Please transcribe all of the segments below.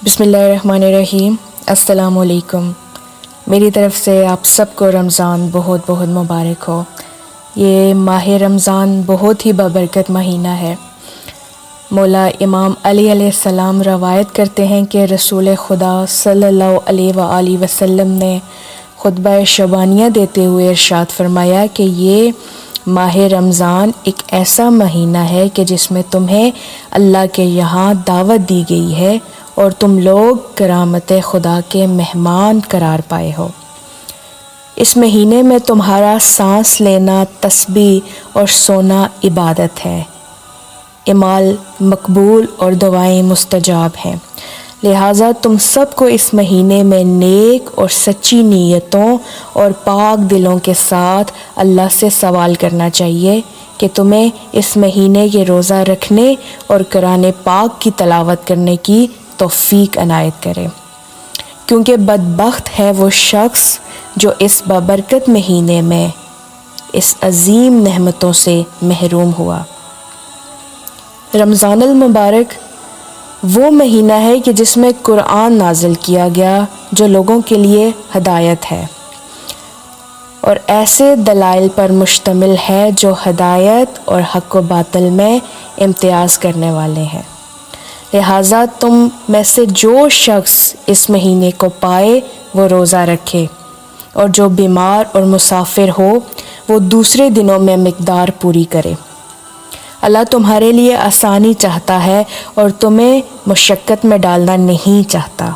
बिस्मिल्लाहिर्रहमानिर्रहीम। अस्सलाम वालेकुम। मेरी तरफ़ से आप सबको रमज़ान बहुत बहुत मुबारक हो। ये माह रमज़ान बहुत ही बबरकत महीना है। मौला इमाम अली अलैहिस्सलाम रवायत करते हैं कि रसूल खुदा सल्लल्लाहु अलैहि वसल्लम ने खुतबा शबानिया देते हुए इरशाद फरमाया कि ये माह रमज़ान एक ऐसा महीना है कि जिसमें तुम्हें अल्लाह के यहाँ दावत दी गई है और तुम लोग करामत खुदा के मेहमान करार पाए हो। इस महीने में तुम्हारा सांस लेना तस्बीह और सोना इबादत है। इमाल मकबूल और दुआएं मुस्तजाब हैं। लिहाजा तुम सबको इस महीने में नेक और सच्ची नीयतों और पाक दिलों के साथ अल्लाह से सवाल करना चाहिए कि तुम्हें इस महीने के रोज़ा रखने और कुरान पाक की तलावत करने की तौफीक अनायत करे, क्योंकि बदबख्त है वो शख्स जो इस बबरकत महीने में इस अजीम नेमतों से महरूम हुआ। रमज़ानुल मुबारक वो महीना है कि जिसमें कुरान नाज़िल किया गया जो लोगों के लिए हदायत है और ऐसे दलाइल पर मुश्तमिल है जो हदायत और हक़ व बातिल में इम्तियाज़ करने वाले हैं। लिहाजा तुम में से जो शख्स इस महीने को पाए वो रोज़ा रखे और जो बीमार और मुसाफिर हो वो दूसरे दिनों में मिक़दार पूरी करे। अल्लाह तुम्हारे लिए आसानी चाहता है और तुम्हें मुशक्क़त में डालना नहीं चाहता,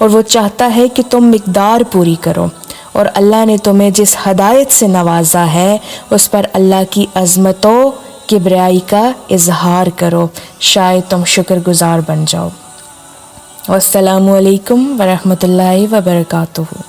और वो चाहता है कि तुम मिक़दार पूरी करो। और अल्लाह ने तुम्हें जिस हदायत से नवाजा है उस पर अल्लाह की अज़मतों किबरियाई का इजहार करो, शायद तुम शुक्रगुज़ार बन जाओ। अस्सलामु अलैकुम व रहमतुल्लाहि व बरकातुहू।